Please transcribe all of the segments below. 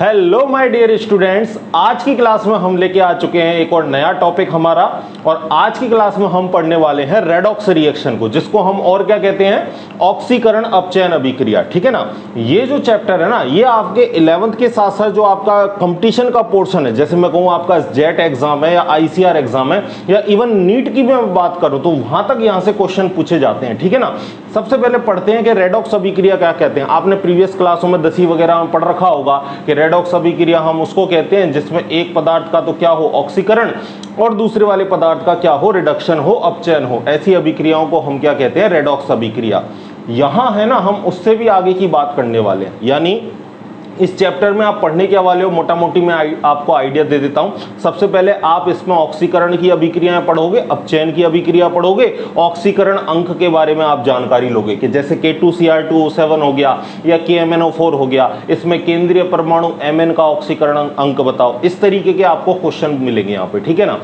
Hello my dear students, आज की class में हम लेके आ चुके हैं एक और नया टॉपिक हमारा। और आज की क्लास में हम पढ़ने वाले हैं रेडॉक्स रिएक्शन को, जिसको हम और क्या कहते हैं, ऑक्सीकरण अपचयन अभिक्रिया। ठीक है ना। ये जो चैप्टर है ना, ये आपके 11th के साथ साथ जो आपका कंपटीशन का पोर्शन है, जैसे मैं कहूँ आपका जेट एग्जाम है या ICR एग्जाम है या इवन नीट की भी मैं बात करूँ तो वहां तक यहाँ से क्वेश्चन पूछे जाते हैं। ठीक है ना। सबसे पहले पढ़ते हैं कि रेडॉक्स अभिक्रिया क्या कहते हैं। आपने प्रीवियस क्लासों में 10वीं वगैरह में पढ़ रखा होगा कि रेडॉक्स अभिक्रिया हम उसको कहते हैं जिसमें एक पदार्थ का तो क्या हो, ऑक्सीकरण, और दूसरे वाले पदार्थ का क्या हो, रिडक्शन हो, अपचयन हो। ऐसी अभिक्रियाओं को हम क्या कहते हैं, रेडॉक्स अभिक्रिया। यहां है ना, हम उससे भी आगे की बात करने वाले हैं। यानी इस चैप्टर में आप पढ़ने क्या वाले हो, मोटा मोटी मैं आपको आइडिया दे देता हूं। सबसे पहले आप इसमें ऑक्सीकरण की अभिक्रियाएं पढ़ोगे, अपचयन की अभिक्रिया पढ़ोगे, ऑक्सीकरण अंक के बारे में आप जानकारी लोगे कि जैसे K2Cr2O7 हो गया या KMnO4 हो गया, इसमें केंद्रीय परमाणु Mn का ऑक्सीकरण अंक बताओ। इस तरीके के आपको क्वेश्चन मिलेंगे यहाँ पे। ठीक है ना।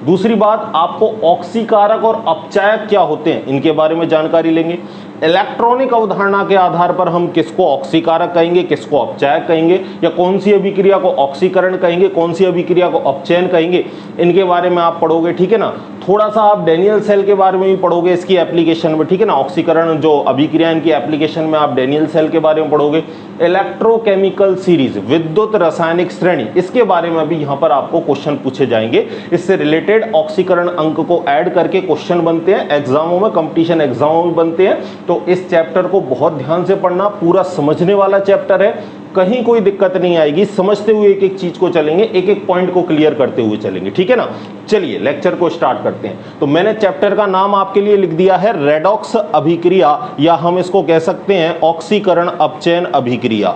दूसरी बात, आपको ऑक्सीकारक और अपचायक क्या होते हैं इनके बारे में जानकारी लेंगे। इलेक्ट्रॉनिक अवधारणा के आधार पर हम किसको ऑक्सीकारक कहेंगे, किसको अपचायक कहेंगे, या कौन सी अभिक्रिया को ऑक्सीकरण कहेंगे, कौन सी अभिक्रिया को अपचयन कहेंगे, इनके बारे में आप पढ़ोगे। ठीक है ना। थोड़ा सा आप डेनियल सेल के बारे में भी पढ़ोगे, इसकी एप्लीकेशन में। ठीक है ना। ऑक्सीकरण जो अभिक्रिया इनकी एप्लीकेशन में आप डेनियल सेल के बारे में पढ़ोगे। इलेक्ट्रोकेमिकल सीरीज, विद्युत रासायनिक श्रेणी, इसके बारे में भी यहाँ पर आपको क्वेश्चन पूछे जाएंगे। इससे रिलेटेड ऑक्सीकरण अंक को ऐड करके क्वेश्चन बनते हैं एग्जामों में, कंपटीशन एग्जामों में बनते हैं। तो इस चैप्टर को बहुत ध्यान से पढ़ना, पूरा समझने वाला चैप्टर है, कहीं कोई दिक्कत नहीं आएगी। समझते हुए एक एक चीज को चलेंगे, एक एक पॉइंट को क्लियर करते हुए चलेंगे। ठीक है ना। चलिए लेक्चर को स्टार्ट करते हैं। तो मैंने चैप्टर का नाम आपके लिए लिख दिया है रेडॉक्स अभिक्रिया, या हम इसको कह सकते हैं ऑक्सीकरण अपचयन अभिक्रिया।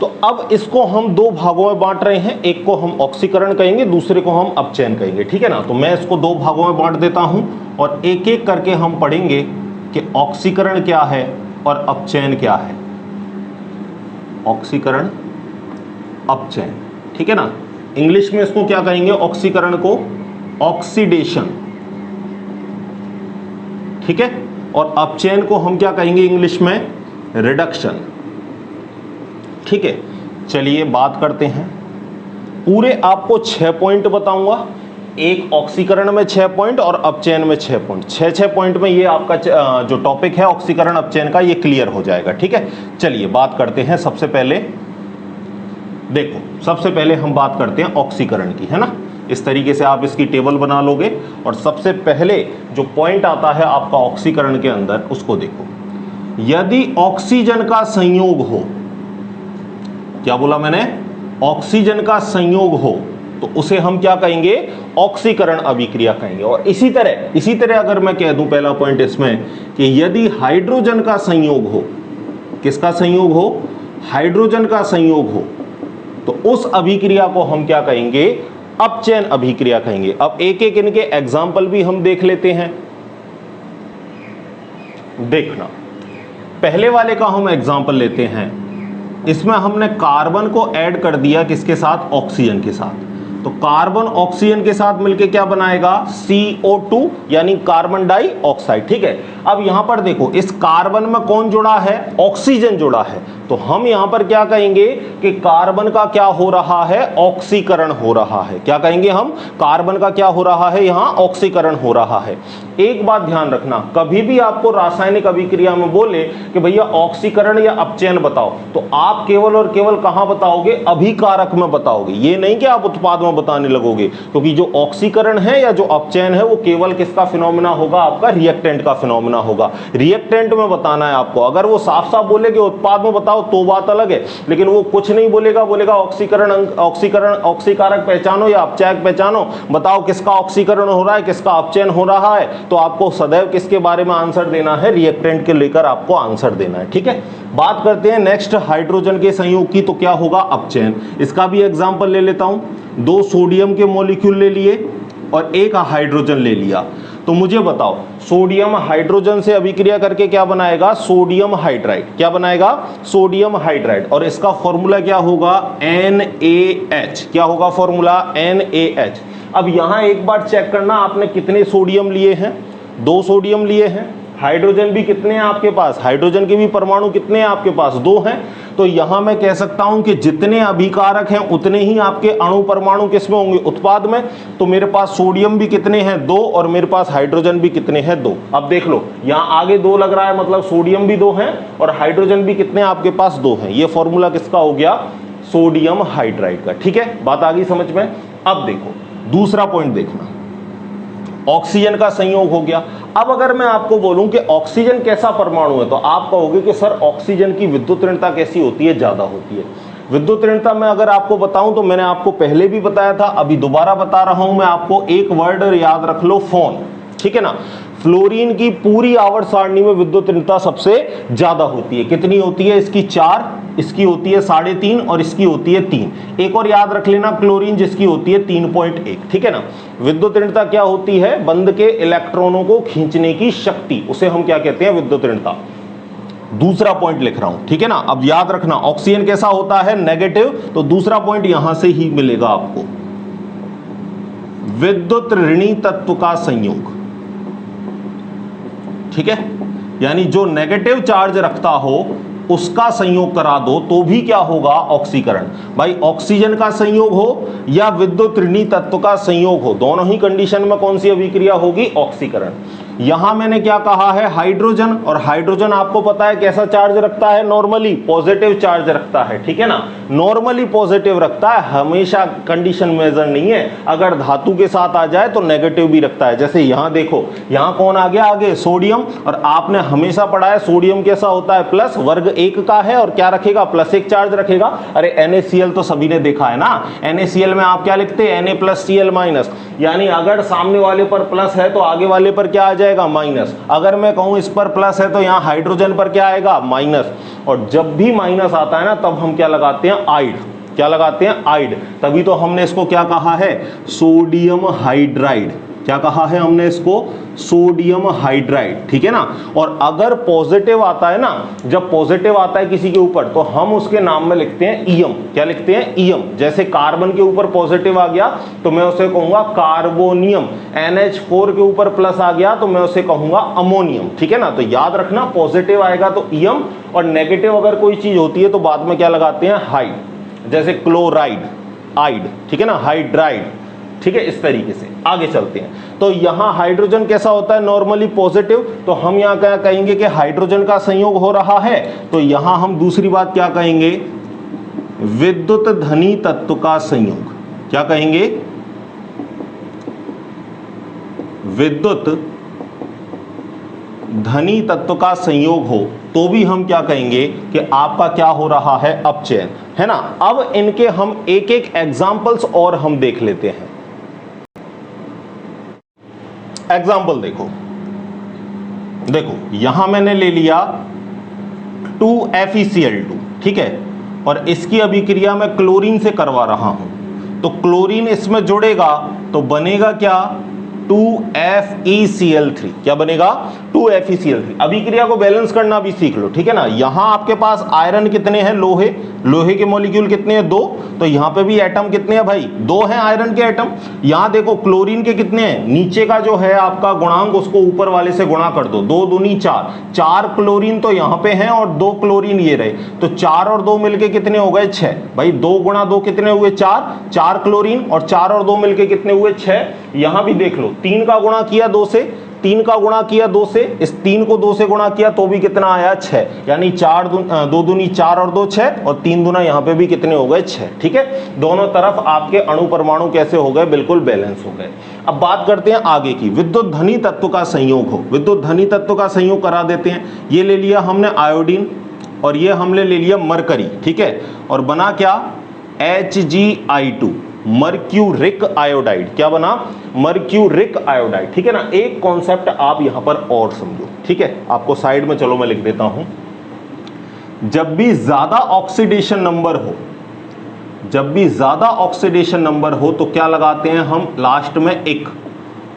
तो अब इसको हम दो भागों में बांट रहे हैं, एक को हम ऑक्सीकरण कहेंगे, दूसरे को हम अपचयन कहेंगे। ठीक है ना। तो मैं इसको दो भागों में बांट देता हूं और एक एक करके हम पढ़ेंगे कि ऑक्सीकरण क्या है और अपचयन क्या है। ऑक्सीकरण, अपचयन। ठीक है ना। इंग्लिश में इसको क्या कहेंगे, ऑक्सीकरण को ऑक्सीडेशन। ठीक है। और अपचयन को हम क्या कहेंगे इंग्लिश में, रिडक्शन। ठीक है। चलिए बात करते हैं। पूरे आपको 6 पॉइंट बताऊंगा, एक ऑक्सीकरण में 6 पॉइंट और अपचयन में 6 पॉइंट। 6 पॉइंट में ये आपका जो टॉपिक है ऑक्सीकरण अपचयन का, ये क्लियर हो जाएगा। ठीक है। चलिए बात करते हैं। सबसे पहले देखो, सबसे पहले हम बात करते हैं ऑक्सीकरण की, है ना। इस तरीके से आप इसकी टेबल बना लोगे और सबसे पहले जो पॉइंट आता है आपका ऑक्सीकरण के अंदर, उसको देखो। यदि ऑक्सीजन का संयोग हो, क्या बोला मैंने, ऑक्सीजन का संयोग हो, तो उसे हम क्या कहेंगे, ऑक्सीकरण अभिक्रिया कहेंगे। और इसी तरह अगर मैं कह दूं पहला पॉइंट इसमें कि यदि हाइड्रोजन का संयोग हो, किसका संयोग हो, हाइड्रोजन का संयोग हो, तो उस अभिक्रिया को हम क्या कहेंगे, अपचयन अभिक्रिया कहेंगे। अब एक एक इनके एग्जाम्पल भी हम देख लेते हैं। देखना, पहले वाले का हम एग्जाम्पल लेते हैं। इसमें हमने कार्बन को ऐड कर दिया किसके साथ, ऑक्सीजन के साथ। तो कार्बन ऑक्सीजन के साथ मिलके क्या बनाएगा, CO2 यानी कार्बन डाइऑक्साइड। ठीक है। अब यहां पर देखो, इस कार्बन में कौन जुड़ा है, ऑक्सीजन जुड़ा है। तो हम यहां पर क्या कहेंगे कि कार्बन का क्या हो रहा है, ऑक्सीकरण हो रहा है। क्या कहेंगे हम, कार्बन का क्या हो रहा है, यहां ऑक्सीकरण हो रहा है। एक बात ध्यान रखना, कभी भी आपको रासायनिक अभिक्रिया में बोले कि भैया ऑक्सीकरण या अपचयन बताओ, तो आप केवल और केवल कहां बताओगे, अभिकारक में बताओगे। ये नहीं कि आप उत्पाद में बताने लगोगे, क्योंकि जो ऑक्सीकरण है या जो अपचयन है वो केवल किसका फिनोमेना होगा, आपका रिएक्टेंट का फिनोमेना होगा। रिएक्टेंट में बताना है आपको। अगर वो साफ साफ बोले कि उत्पाद में बताओ तो बात अलग है, लेकिन वो कुछ नहीं बोलेगा, बोलेगा ऑक्सीकारक पहचानो या अपचायक पहचानो, बताओ किसका ऑक्सीकरण हो रहा है, किसका अपचयन हो रहा है। तो आपको सदैव किसके बारे में आंसर देना है, रिएक्टेंट के लेकर आपको आंसर देना है। ठीक है। बात करते हैं नेक्स्ट हाइड्रोजन के संयोग की, तो क्या होगा, अपचयन। इसका भी एग्जांपल ले लेता हूं। 2 सोडियम के मॉलिक्यूल ले लिए और एक हाइड्रोजन ले लिया। तो मुझे बताओ, सोडियम हाइड्रोजन से अभिक्रिया करके क्या बनाएगा, सोडियम हाइड्राइड। क्या बनाएगा, सोडियम हाइड्राइड। और इसका फॉर्मूला क्या होगा, NaH। क्या होगा फॉर्मूला, NaH। अब यहां एक बार चेक करना, आपने कितने सोडियम लिए हैं, 2 सोडियम लिए हैं। हाइड्रोजन भी कितने हैं आपके पास, हाइड्रोजन के भी परमाणु कितने हैं आपके पास, 2 हैं। तो यहां मैं कह सकता हूं कि जितने अभिकारक हैं उतने ही आपके अणु परमाणु किसमें होंगे, उत्पाद में। तो मेरे पास सोडियम भी कितने हैं, 2, और मेरे पास हाइड्रोजन भी कितने हैं, 2। अब देख लो यहां आगे 2 लग रहा है, मतलब सोडियम भी 2 हैं और हाइड्रोजन भी कितने आपके पास, 2 हैं। ये फॉर्मूला किसका हो गया, सोडियम हाइड्राइड का। ठीक है, बात आ गई समझ में। अब देखो दूसरा पॉइंट देखना, ऑक्सीजन का संयोग हो गया। अब अगर मैं आपको बोलूं कि ऑक्सीजन कैसा परमाणु है, तो आप कहोगे कि सर ऑक्सीजन की विद्युत ऋणता कैसी होती है, ज्यादा होती है। विद्युत ऋणता में अगर आपको बताऊं तो मैंने आपको पहले भी बताया था, अभी दोबारा बता रहा हूं मैं आपको, एक वर्ड याद रख लो, फोन। ठीक है ना, फ्लोरीन की पूरी आवर्त सारणी में विद्युत ऋणता सबसे ज्यादा होती है। कितनी होती है, इसकी 4, इसकी होती है 3.5 और इसकी होती है 3। एक और याद रख लेना, क्लोरीन, जिसकी होती है 3.1। ठीक है ना। विद्युत ऋणता क्या होती है, बंध के इलेक्ट्रॉनों को खींचने की शक्ति, उसे हम क्या कहते हैं, विद्युत ऋणता। दूसरा पॉइंट लिख रहा हूं, ठीक है ना। अब याद रखना ऑक्सीजन कैसा होता है, नेगेटिव, तो दूसरा पॉइंट यहां से ही मिलेगा आपको, विद्युत ऋणी तत्व का संयोग। ठीक है, यानी जो नेगेटिव चार्ज रखता हो उसका संयोग करा दो तो भी क्या होगा, ऑक्सीकरण। भाई ऑक्सीजन का संयोग हो या विद्युत ऋणी तत्व का संयोग हो, दोनों ही कंडीशन में कौन सी अभिक्रिया होगी, ऑक्सीकरण। यहां मैंने क्या कहा है, हाइड्रोजन, और हाइड्रोजन आपको पता है कैसा चार्ज रखता है, नॉर्मली पॉजिटिव चार्ज रखता है। ठीक है ना, नॉर्मली पॉजिटिव रखता है, हमेशा कंडीशन मेजर नहीं है। अगर धातु के साथ आ जाए तो नेगेटिव भी रखता है। जैसे यहां देखो, यहां कौन आ गया आगे, सोडियम, और आपने हमेशा पढ़ा है सोडियम कैसा होता है, प्लस, वर्ग 1 का है और क्या रखेगा, +1 चार्ज रखेगा। अरे NaCl तो सभी ने देखा है ना, NaCl में आप क्या लिखते हैं, Na+Cl-, यानी अगर सामने वाले पर प्लस है तो आगे वाले पर क्या आ जाएगा, माइनस। अगर मैं कहूं इस पर प्लस है तो यहां हाइड्रोजन पर क्या आएगा, माइनस। और जब भी माइनस आता है ना तब हम क्या लगाते हैं, आइड। क्या लगाते हैं, आइड। तभी तो हमने इसको क्या कहा है, सोडियम हाइड्राइड। क्या कहा है हमने इसको, सोडियम हाइड्राइड। ठीक है ना। और अगर पॉजिटिव आता है ना, जब पॉजिटिव आता है किसी के ऊपर तो हम उसके नाम में लिखते हैं ईएम। क्या लिखते हैं, ईएम। जैसे कार्बन के ऊपर पॉजिटिव आ गया तो मैं उसे कहूंगा कार्बोनियम, NH4 के ऊपर प्लस आ गया तो मैं उसे कहूंगा अमोनियम। ठीक है ना। तो याद रखना पॉजिटिव आएगा तो ईएम, और नेगेटिव अगर कोई चीज होती है तो बाद में क्या लगाते हैं, हाइड। जैसे क्लोराइड, आइड। ठीक है ना, हाइड्राइड। ठीक है, इस तरीके से आगे चलते हैं। तो यहां हाइड्रोजन कैसा होता है, नॉर्मली पॉजिटिव, तो हम यहां क्या कहेंगे कि हाइड्रोजन का संयोग हो रहा है। तो यहां हम दूसरी बात क्या कहेंगे, विद्युत धनी तत्व का संयोग। क्या कहेंगे, विद्युत धनी तत्व का संयोग हो तो भी हम क्या कहेंगे कि आपका क्या हो रहा है, अपचयन, है ना। अब इनके हम एक एक एग्जाम्पल्स और हम देख लेते हैं। एग्जाम्पल देखो, देखो यहां मैंने ले लिया 2FeCl2, ठीक है, और इसकी अभिक्रिया मैं क्लोरीन से करवा रहा हूं। तो क्लोरीन इसमें जुड़ेगा तो बनेगा क्या, 2FeCl3। क्या बनेगा, 2FeCl3। अभिक्रिया को बैलेंस करना भी सीख लो। ठीक है ना। यहां आपके पास आयरन कितने हैं, लोहे, लोहे के मॉलिक्यूल कितने हैं, 2। तो यहां पे भी एटम कितने हैं भाई, 2 हैं आयरन के एटम। यहां देखो क्लोरीन के कितने हैं, नीचे का जो है आपका गुणांक उसको ऊपर वाले से गुणा कर दो, 2 दूनी 4, 4 क्लोरीन तो यहां पे हैं और 2 क्लोरीन ये रहे, तो 4 और 2 मिलके कितने हो गए, 6। भाई 2 गुणा 2 कितने हुए, 4, 4 क्लोरीन, और 4 और 2 मिलके कितने हुए, 6। यहां भी देख लो, 3 का गुणा किया 2 से, 3 का गुणा किया 2 से, इस 3 को 2 से गुणा किया तो भी कितना आया, 6। यानी 2 दूनी 4 और 2 6, और 3 दूना यहां पे भी कितने हो गए, 6। ठीक है, दोनों तरफ आपके अणु परमाणु कैसे हो गए, बिल्कुल बैलेंस हो गए। अब बात करते हैं आगे की, विद्युत धनी तत्व का संयोग हो। विद्युत धनी तत्व का संयोग करा देते हैं। ये ले लिया हमने आयोडीन और ये हमने ले लिया मरकरी। ठीक है, और बना क्या, HgI2, मर्क्यूरिक आयोडाइड। क्या बना, मर्क्यूरिक आयोडाइड। ठीक है ना। एक कॉन्सेप्ट आप यहां पर और समझो, ठीक है, आपको साइड में चलो मैं लिख देता हूं। जब भी ज्यादा ऑक्सीडेशन नंबर हो, जब भी ज्यादा ऑक्सीडेशन नंबर हो तो क्या लगाते हैं हम, लास्ट में 1,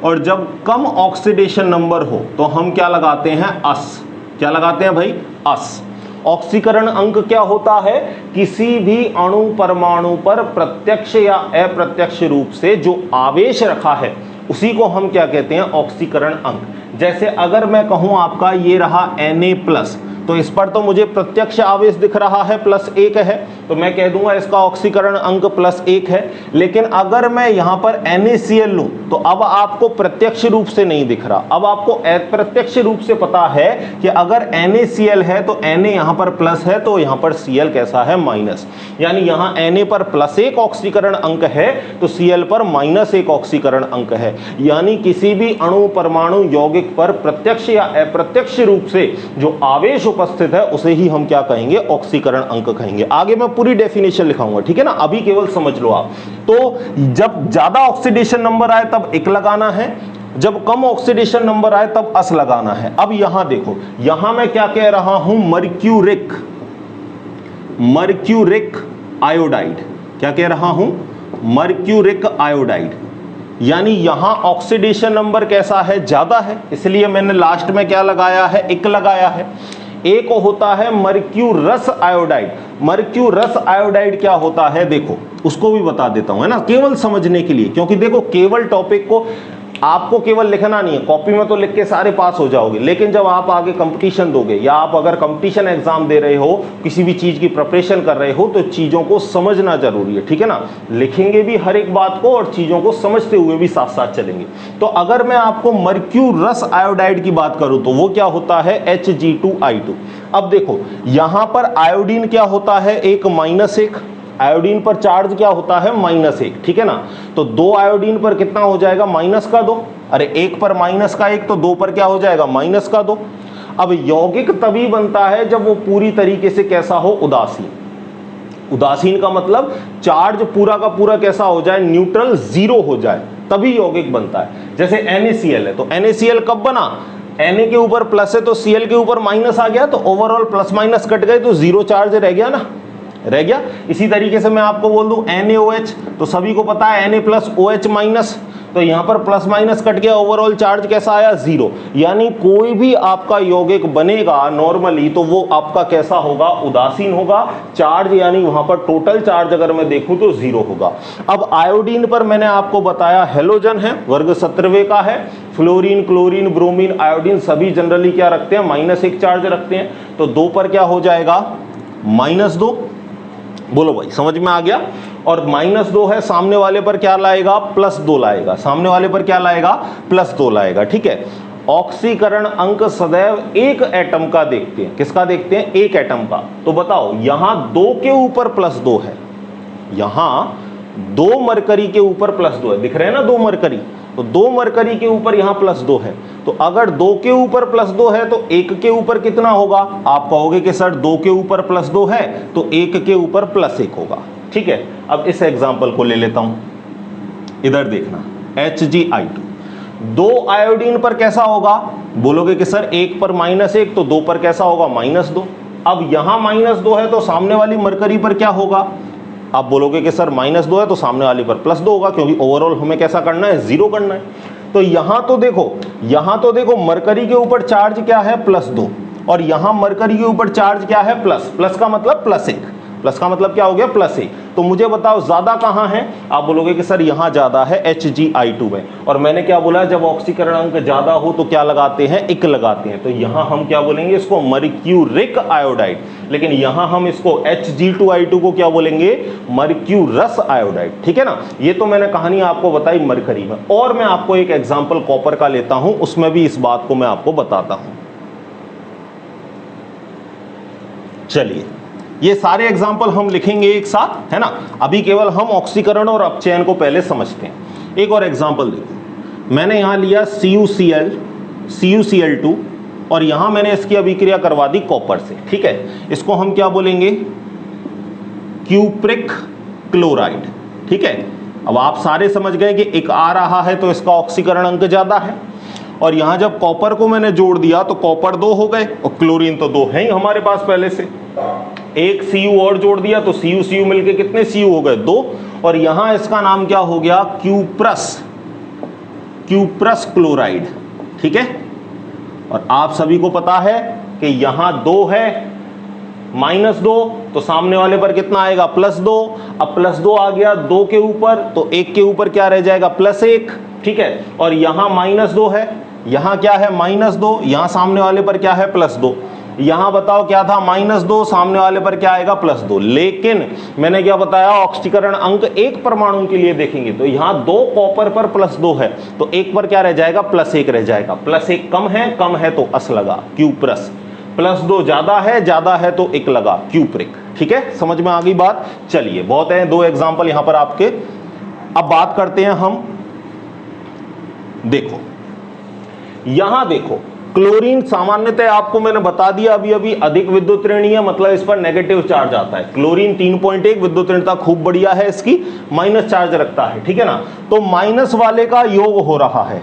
और जब कम ऑक्सीडेशन नंबर हो तो हम क्या लगाते हैं, अस। क्या लगाते हैं भाई, अस। ऑक्सीकरण अंक क्या होता है, किसी भी अणु परमाणु पर प्रत्यक्ष या अप्रत्यक्ष रूप से जो आवेश रखा है उसी को हम क्या कहते हैं, ऑक्सीकरण अंक। जैसे अगर मैं कहूं आपका ये रहा Na+, तो इस पर तो मुझे प्रत्यक्ष आवेश दिख रहा है +1 है, तो मैं कह दूंगा इसका ऑक्सीकरण अंक +1 है। लेकिन अगर मैं यहां पर NaCl लूं तो अब आपको प्रत्यक्ष रूप से नहीं दिख रहा, अब आपको अप्रत्यक्ष रूप से पता है कि अगर NaCl है तो Na यहां पर प्लस है, तो यहां पर Cl कैसा है, माइनस। यानी यहां Na पर +1 ऑक्सीकरण अंक है तो Cl पर -1 ऑक्सीकरण अंक है। यानी किसी भी अणु परमाणु यौगिक पर प्रत्यक्ष या अप्रत्यक्ष रूप से जो आवेश उपस्थित है उसे ही हम क्या कहेंगे, ऑक्सीकरण अंक कहेंगे। आगे मैं पूरी डेफिनेशन लिखाऊंगा, ठीक है ना, अभी केवल समझ लो आप। तो जब ज्यादा ऑक्सीडेशन नंबर आए तब 1 लगाना है, जब कम ऑक्सीडेशन नंबर आए तब अस लगाना है। अब यहां देखो, यहां मैं क्या कह रहा हूं, मर्क्यूरिक आयोडाइड। क्या कह रहा हूं, मर्क्यूरिक आयोडाइड। यानी यहां ऑक्सीडेशन नंबर कैसा है, ज्यादा है, इसलिए मैंने लास्ट में क्या लगाया है, 1 लगाया है। एक होता है मर्क्यूरस आयोडाइड। मर्क्यूरस आयोडाइड क्या होता है, देखो उसको भी बता देता हूं, है ना, केवल समझने के लिए, क्योंकि देखो केवल टॉपिक को आपको केवल लिखना नहीं है, कॉपी में तो लिख के सारे पास हो जाओगे, लेकिन जब आप आगे कंपटीशन दोगे या आप अगर कंपटीशन एग्जाम दे रहे हो, किसी भी चीज की प्रिपरेशन कर रहे हो, तो चीजों को समझना जरूरी है, ठीक है ना। लिखेंगे भी हर एक बात को और चीजों को समझते हुए भी साथ साथ चलेंगे। तो अगर मैं आपको मर्क्यूरस आयोडाइड की बात करूं तो वो क्या होता है, Hg2I2। अब देखो यहां पर आयोडीन क्या होता है, एक -1, आयोडीन पर चार्ज क्या होता है, -1, ठीक है ना। तो 2 आयोडीन पर कितना हो जाएगा, -2। अरे 1 पर -1 तो 2 पर क्या हो जाएगा, -2। अब यौगिक तभी बनता है जब वो पूरी तरीके से कैसा हो, उदासीन। उदासीन का मतलब चार्ज पूरा का पूरा कैसा हो जाए, न्यूट्रल, 0 हो जाए, तभी यौगिक बनता है। जैसे NaCl है तो NaCl कब बना, Na के ऊपर प्लस है तो Cl के ऊपर माइनस आ गया, तो ओवरऑल प्लस माइनस कट गए तो 0 चार्ज रह गया ना, रह गया। इसी तरीके से मैं आपको बोल दूं NaOH, तो सभी को पता है Na+OH-, तो यहां पर प्लस माइनस कट गया, ओवरऑल चार्ज कैसा आया, 0। यानी कोई भी आपका यौगिक बनेगा नॉर्मली तो वो आपका कैसा होगा, उदासीन होगा। चार्ज यानी वहां पर टोटल चार्ज अगर मैं देखूं तो 0 होगा। अब आयोडीन पर मैंने आपको बताया हेलोजन है, वर्ग 17वें का है। फ्लोरीन, क्लोरीन, ब्रोमीन, आयोडीन सभी जनरली क्या रखते हैं, -1 चार्ज रखते हैं। तो 2 पर क्या हो जाएगा, -2। बोलो भाई, समझ में आ गया। और -2 है, सामने वाले पर क्या लाएगा, +2 लाएगा, सामने वाले पर क्या लाएगा, +2 लाएगा, ठीक है। ऑक्सीकरण अंक सदैव एक एटम का देखते हैं, किसका देखते हैं, एक एटम का। तो बताओ यहां 2 के ऊपर +2 है, यहां 2 मरकरी के ऊपर +2 है, दिख रहे हैं ना 2 मरकरी, तो 2 मरकरी के ऊपर यहां +2 है। तो अगर 2 के ऊपर +2 है तो 1 के ऊपर कितना होगा, आप कहोगे कि सर 2 के ऊपर +2 है तो 1 के ऊपर +1 होगा, ठीक है। अब इस एग्जांपल को ले लेता हूं, इधर देखना, Hg2। 2 आयोडीन पर कैसा होगा, बोलोगे कि सर 1 पर -1 तो 2 पर कैसा होगा, -2। अब यहां -2 है तो सामने वाली मरकरी पर क्या होगा, आप बोलोगे कि सर -2 है तो सामने वाली पर +2 होगा, क्योंकि ओवरऑल हमें कैसा करना है, 0 करना है। तो यहां तो देखो मरकरी के ऊपर चार्ज क्या है, +2, और यहां मरकरी के ऊपर चार्ज क्या है, प्लस का मतलब +1, प्लस का मतलब क्या हो गया, +1। तो मुझे बताओ ज्यादा कहां है, आप बोलोगे कि सर यहां ज्यादा है Hgi2 में। और मैंने क्या बोला, जब ऑक्सीकरण अंक ज्यादा हो तो क्या लगाते हैं, 1 लगाते हैं। तो यहां हम क्या बोलेंगे, इसको मर्क्यूरिक आयोडाइड। लेकिन यहां हम इसको Hg2I2 को क्या बोलेंगे, मर्क्यूरस आयोडाइड, ठीक है ना। ये तो मैंने कहानी आपको बताई मरकरी में, और मैं आपको एक एग्जाम्पल कॉपर का लेता हूं, उसमें भी इस बात को मैं आपको बताता हूं। चलिए, ये सारे एग्जाम्पल हम लिखेंगे एक साथ, है ना। अभी केवल हम ऑक्सीकरण और अपचयन को पहले समझते हैं। एक और एग्जाम्पल देखो, मैंने यहां लिया CuCl, CuCl2, और यहां मैंने इसकी अभिक्रिया करवा दी कॉपर से, ठीक है। इसको हम क्या बोलेंगे, क्यूप्रिक क्लोराइड, ठीक है। अब आप सारे समझ गए कि एक आ रहा है तो इसका ऑक्सीकरण अंक ज्यादा है, और यहां जब कॉपर को मैंने जोड़ दिया तो कॉपर 2 हो गए, और क्लोरीन तो 2 है ही हमारे पास पहले से। एक Cu और जोड़ दिया तो Cu मिलके कितने Cu हो गए, 2। और यहां इसका नाम क्या हो गया, क्यूप्रस क्लोराइड, ठीक है। और आप सभी को पता है कि यहां 2 है, -2, तो सामने वाले पर कितना आएगा, +2। अब +2 आ गया 2 के ऊपर, तो 1 के ऊपर क्या रह जाएगा, +1, ठीक है, और यहां -2 है, यहां क्या है -2, यहां सामने वाले पर क्या है +2, यहां बताओ क्या था -2, सामने वाले पर क्या आएगा +2। लेकिन मैंने क्या बताया, ऑक्सीकरण अंक एक परमाणु के लिए देखेंगे तो यहां 2 कॉपर पर +2 है, तो एक पर क्या रह जाएगा, +1 रह जाएगा। +1 कम है तो अस लगा, क्यू प्लस, +2 ज्यादा है तो 1 लगा, क्यू प्रिक। ठीक है, समझ में आ गई बात। चलिए, बहुत है, 2 एग्जाम्पल यहां पर आपके। अब बात करते हैं हम, देखो यहां देखो, क्लोरीन सामान्यतः आपको मैंने बता दिया अभी अभी अधिक विद्युत ऋणीय, मतलब इस पर नेगेटिव चार्ज आता है। क्लोरीन 3.1 विद्युत ऋणता खूब बढ़िया है, इसकी माइनस चार्ज रखता है, ठीक है ना। तो माइनस वाले का योग हो रहा है,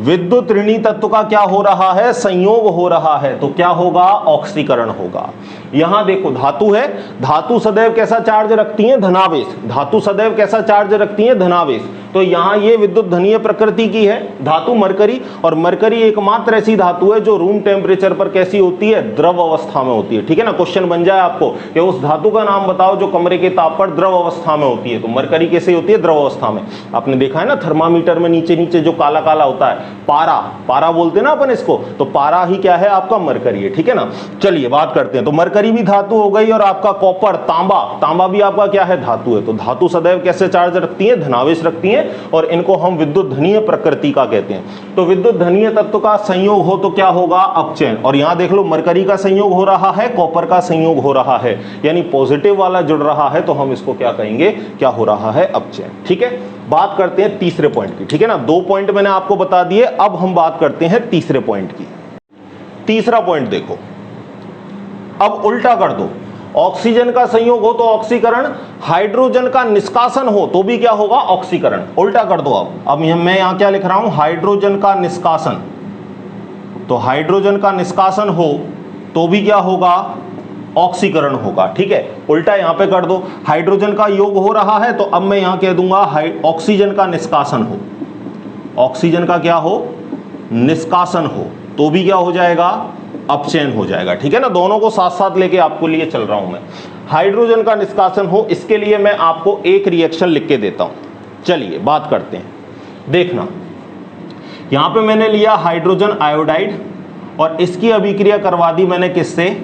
विद्युत ऋणी तत्व का क्या हो रहा है, संयोग हो रहा है, तो क्या होगा, ऑक्सीकरण होगा। यहां देखो धातु है, धातु सदैव कैसा चार्ज रखती है, धनावेश। धातु सदैव कैसा चार्ज रखती है, धनावेश। तो यहां ये विद्युत धनीय प्रकृति की है धातु मरकरी, और मरकरी एकमात्र ऐसी धातु है जो रूम टेम्परेचर पर कैसी होती है, द्रव अवस्था में होती है। ठीक है ना, क्वेश्चन बन जाए आपको कि उस धातु का नाम बताओ जो कमरे के ताप पर द्रव अवस्था में होती है, तो मरकरी कैसे होती है, द्रव अवस्था में। आपने देखा है ना थर्मामीटर में नीचे नीचे जो काला काला होता है, पारा बोलते हैं ना अपन इसको, तो पारा ही क्या है, आपका मरकरी है। ठीक है ना, चलिए बात करते हैं। तो मरकरी भी धातु हो गई, और आपका कॉपर, तांबा भी आपका क्या है, धातु है। तो धातु सदैव कैसे चार्ज रखती है, धनावेश रखती है, और इनको हम विद्युत धनीय प्रकृति का कहते हैं। तो विद्युत धनीय तत्व का संयोग हो तो क्या होगा, अपचयन। और यहां देख लो, मरकरी का संयोग हो रहा है, कॉपर का संयोग हो रहा है, यानी पॉजिटिव वाला जुड़ रहा है, तो हम इसको क्या कहेंगे, क्या हो रहा है, अपचयन। ठीक है, बात करते हैं तीसरे पॉइंट की। ठीक है ना, 2 पॉइंट मैंने आपको बता दिए, अब हम बात करते हैं तीसरे पॉइंट की। तीसरा पॉइंट देखो, अब उल्टा कर दो, ऑक्सीजन का संयोग हो तो ऑक्सीकरण, हाइड्रोजन का निष्कासन हो तो भी क्या होगा, ऑक्सीकरण। उल्टा कर दो। अब मैं यहां क्या लिख रहा हूं, हाइड्रोजन का निष्कासन, तो हाइड्रोजन का निष्कासन हो तो भी क्या होगा, ऑक्सीकरण होगा। ठीक है, उल्टा यहां पे कर दो, हाइड्रोजन का योग हो रहा है, तो अब मैं यहां कह दूंगा ऑक्सीजन का निष्कासन हो, ऑक्सीजन का क्या हो, निष्कासन हो, तो भी क्या हो जाएगा, अपचयन हो जाएगा। ठीक है ना, दोनों को साथ साथ लेके आपको लिए चल रहा हूं मैं। हाइड्रोजन का निष्कासन हो, इसके लिए मैं आपको एक रिएक्शन लिख के देता हूं। चलिए बात करते हैं, देखना यहां पे मैंने लिया हाइड्रोजन आयोडाइड, और इसकी अभिक्रिया करवा दी मैंने किससे,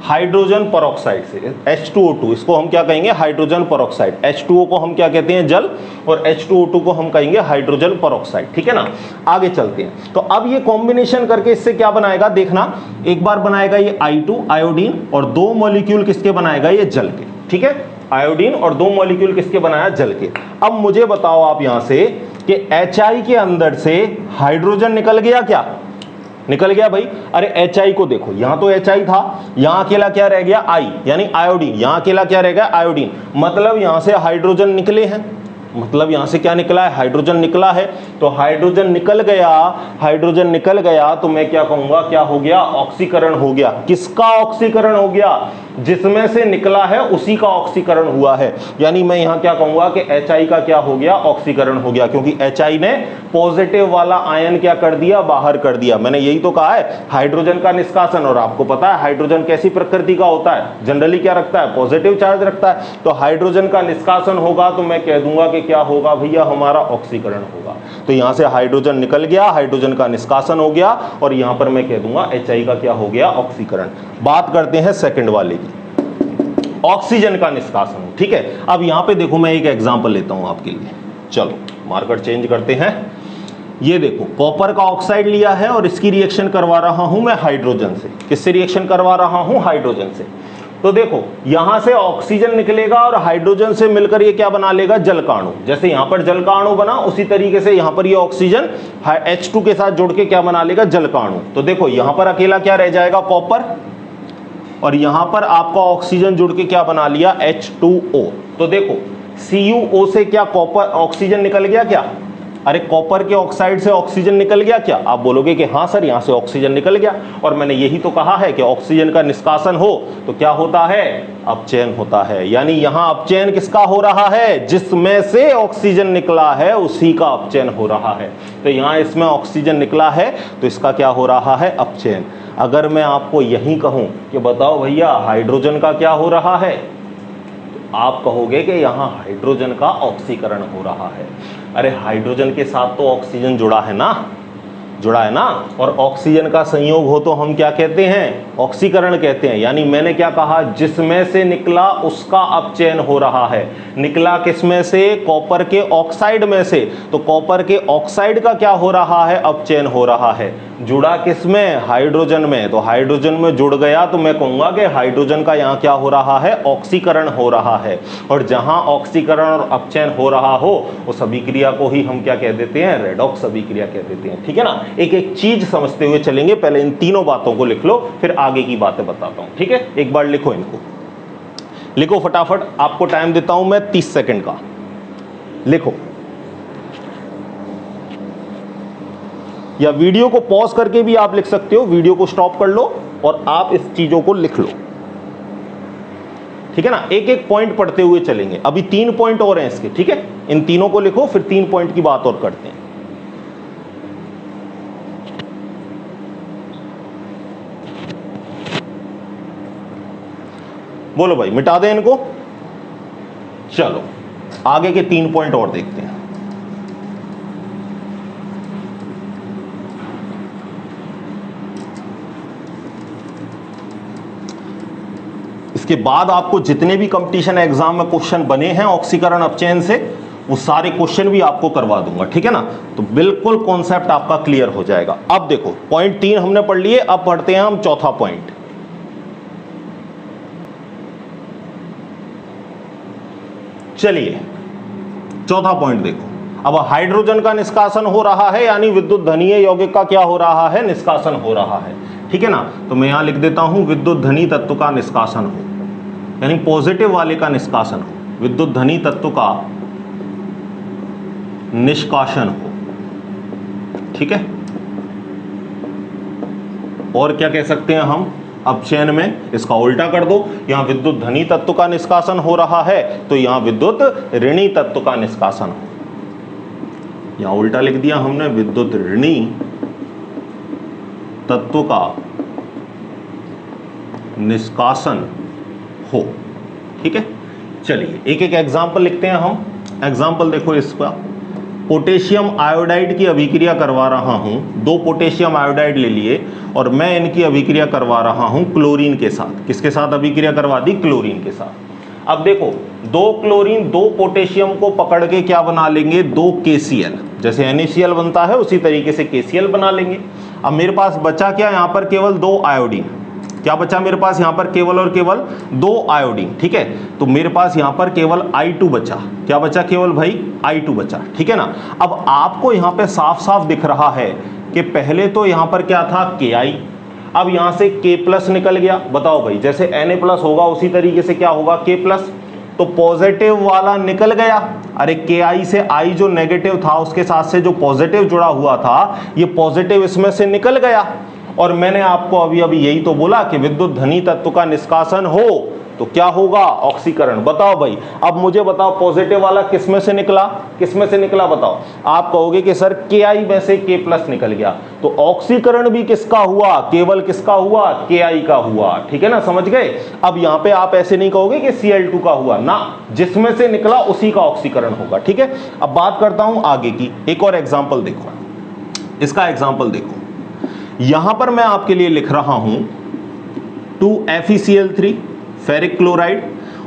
हाइड्रोजन परऑक्साइड से, H2O2, इसको हम क्या कहेंगे, हाइड्रोजन परऑक्साइड। H2O को हम क्या कहते हैं, जल, और H2O2 को हम कहेंगे हाइड्रोजन परऑक्साइड। ठीक है ना, आगे चलते हैं। तो अब ये कॉम्बिनेशन करके इससे क्या बनाएगा, देखना, एक बार बनाएगा ये I2 आयोडीन, और 2 मॉलिक्यूल किसके बनाएगा, ये जल के। ठीक है, आयोडीन और 2 मॉलिक्यूल किसके बनाया, जल के। अब मुझे बताओ आप यहां से कि HI के अंदर से हाइड्रोजन निकल गया, क्या निकल गया भाई। अरे HI को देखो, यहां तो HI था, यहां अकेला क्या रह गया, I, यानी आयोडीन, यहां अकेला क्या रह गया, आयोडीन। मतलब यहां से हाइड्रोजन निकले हैं, मतलब यहां से क्या निकला है, हाइड्रोजन निकला है। तो हाइड्रोजन निकल गया, हाइड्रोजन निकल गया, तो मैं क्या कहूंगा, क्या हो गया, ऑक्सीकरण हो गया। किसका ऑक्सीकरण हो गया, जिसमें से निकला है उसी का ऑक्सीकरण हुआ है। यानी मैं यहां क्या कहूंगा कि HI का क्या हो गया, ऑक्सीकरण हो गया, क्योंकि HI ने पॉजिटिव वाला आयन क्या कर दिया, बाहर कर दिया। मैंने यही तो कहा है, हाइड्रोजन का निष्कासन, और आपको पता है हाइड्रोजन कैसी प्रकृति का होता है, जनरली क्या रखता है, पॉजिटिव चार्ज रखता है। तो हाइड्रोजन का निष्कासन होगा, तो मैं कह दूंगा कि क्या होगा भैया, हमारा ऑक्सीकरण होगा। तो यहां से हाइड्रोजन निकल गया, हाइड्रोजन का निष्कासन हो गया, और यहां पर मैं कह दूंगा HI का क्या हो गया, ऑक्सीकरण। बात करते हैं सेकंड वाले की, ऑक्सीजन का निष्कासन हो। ठीक है, अब यहां पे देखो, मैं एक एग्जांपल लेता हूं आपके लिए। चलो मार्कर चेंज करते हैं। ये देखो, कॉपर का ऑक्साइड लिया है, और इसकी रिएक्शन करवा रहा हूं मैं हाइड्रोजन से। किससे रिएक्शन करवा रहा हूं, हाइड्रोजन से। तो देखो, यहां से ऑक्सीजन निकलेगा, और हाइड्रोजन से मिलकर ये क्या बना लेगा, जल का अणु। जैसे यहां पर जल का अणु बना, उसी तरीके से यहां पर ये ऑक्सीजन H2 के साथ जुड़ के क्या बना लेगा, जल का अणु। तो देखो, यहां पर अकेला क्या रह जाएगा, कॉपर, और यहां पर आपका ऑक्सीजन जुड़ के क्या बना लिया, H2O। तो देखो, CuO से क्या कॉपर ऑक्सीजन निकल गया क्या, अरे कॉपर के ऑक्साइड से ऑक्सीजन निकल गया क्या? आप बोलोगे कि हाँ सर यहां से ऑक्सीजन निकल गया, और मैंने यही तो कहा है कि ऑक्सीजन का निष्कासन हो तो क्या होता है, अपचयन होता है। यानी यहां अपचयन किसका हो रहा है, जिसमें से ऑक्सीजन निकला है उसी का अपचयन हो रहा है। तो यहां इसमें ऑक्सीजन निकला है तो इसका क्या हो रहा है, अपचयन। अगर मैं आपको यही कहूं कि बताओ भैया हाइड्रोजन का क्या हो रहा है, आप कहोगे कि यहाँ हाइड्रोजन का ऑक्सीकरण हो रहा है। अरे हाइड्रोजन के साथ तो ऑक्सीजन जुड़ा है ना, जुड़ा है ना, और ऑक्सीजन का संयोग हो तो हम क्या कहते हैं, ऑक्सीकरण कहते हैं। यानी मैंने क्या कहा, जिसमें से निकला उसका अपचयन हो रहा है। निकला किसमें से, कॉपर के ऑक्साइड में से, तो कॉपर के ऑक्साइड का क्या हो रहा है, अपचयन हो रहा है। जुड़ा किसमें, हाइड्रोजन में, तो हाइड्रोजन में जुड़ गया तो मैं कहूंगा कि हाइड्रोजन का यहाँ क्या हो रहा है, ऑक्सीकरण हो रहा है। और जहां ऑक्सीकरण और अपचयन हो रहा हो उस अभिक्रिया को ही हम क्या कह देते हैं, रेडॉक्स अभिक्रिया कह देते हैं। ठीक है ना, एक एक चीज समझते हुए चलेंगे। पहले इन तीनों बातों को लिख लो, फिर आगे की बातें बताता हूं। ठीक है, एक बार लिखो, इनको लिखो फटाफट, आपको टाइम देता हूं मैं 30 सेकंड का। लिखो, या वीडियो को पॉज करके भी आप लिख सकते हो, वीडियो को स्टॉप कर लो और आप इस चीजों को लिख लो। ठीक है ना, एक एक पॉइंट पढ़ते हुए चलेंगे। अभी 3 पॉइंट और हैं इसके। ठीक है, इन तीनों को लिखो, फिर 3 पॉइंट की बात और करते हैं। बोलो भाई, मिटा दें इनको। चलो आगे के 3 पॉइंट और देखते हैं। इसके बाद आपको जितने भी कंपटीशन एग्जाम में क्वेश्चन बने हैं ऑक्सीकरण अपचयन से, वो सारे क्वेश्चन भी आपको करवा दूंगा। ठीक है ना, तो बिल्कुल कॉन्सेप्ट आपका क्लियर हो जाएगा। अब देखो, पॉइंट 3 हमने पढ़ लिए, अब पढ़ते हैं हम चौथा पॉइंट। चलिए चौथा पॉइंट देखो। अब हाइड्रोजन का निष्कासन हो रहा है, यानी विद्युत धनीय यौगिक का क्या हो रहा है, निष्कासन हो रहा है। ठीक है ना, तो मैं यहां लिख देता हूं विद्युत धनी तत्व का निष्कासन हो, यानी पॉजिटिव वाले का निष्कासन हो, विद्युत धनी तत्व का निष्कासन हो। ठीक है, और क्या कह सकते हैं हम, अपचयन में इसका उल्टा कर दो, यहां विद्युत धनी तत्व का निष्कासन हो रहा है तो यहां विद्युत ऋणी तत्व का निष्कासन हो। यहां उल्टा लिख दिया हमने, विद्युत ऋणी तत्व का निष्कासन हो। ठीक है, चलिए एक एक एग्जांपल लिखते हैं हम। एग्जांपल देखो इसका, पोटेशियम आयोडाइड की अभिक्रिया करवा रहा हूं, 2 पोटेशियम आयोडाइड ले लिए और मैं इनकी अभिक्रिया करवा रहा हूं क्लोरीन के साथ। किसके साथ अभिक्रिया करवा दी, क्लोरीन के साथ। अब देखो, 2 क्लोरीन 2 पोटेशियम को पकड़ के क्या बना लेंगे, 2 KCl, जैसे NaCl बनता है उसी तरीके से KCl बना लेंगे। अब मेरे पास बचा क्या, यहां पर केवल 2 आयोडीन। क्या बचा मेरे पास, यहां पर केवल और केवल 2 आयोडीन। ठीक है, तो मेरे पास यहां पर केवल I2 बचा। क्या बचा, केवल भाई I2 बचा। ठीक है ना, अब आपको यहां पे साफ साफ दिख रहा है कि पहले तो यहां पर क्या था, Ki, अब यहां से K+ निकल गया। बताओ भाई, जैसे Na+ होगा उसी तरीके से क्या होगा, K+, तो पॉजिटिव वाला निकल गया। अरे Ki से I जो नेगेटिव था उसके साथ से जो पॉजिटिव जुड़ा हुआ था, ये पॉजिटिव इसमें से निकल गया। और मैंने आपको अभी अभी यही तो बोला कि विद्युत धनी तत्व का निष्कासन हो तो क्या होगा, ऑक्सीकरण। बताओ भाई, अब मुझे बताओ पॉजिटिव वाला किसमें से निकला, किसमें से निकला बताओ। आप कहोगे कि सर Ki में से K+ निकल गया, तो ऑक्सीकरण भी किसका हुआ, केवल किसका हुआ, Ki का हुआ। ठीक है ना, समझ गए। अब यहां पे आप ऐसे नहीं कहोगे कि Cl2 का हुआ ना, जिसमें से निकला उसी का ऑक्सीकरण होगा। ठीक है, अब बात करता हूं आगे की। एक और एग्जाम्पल देखो, इसका एग्जाम्पल देखो। यहां पर मैं आपके लिए लिख रहा हूं 2FeCl3 फेरिक क्लोराइड,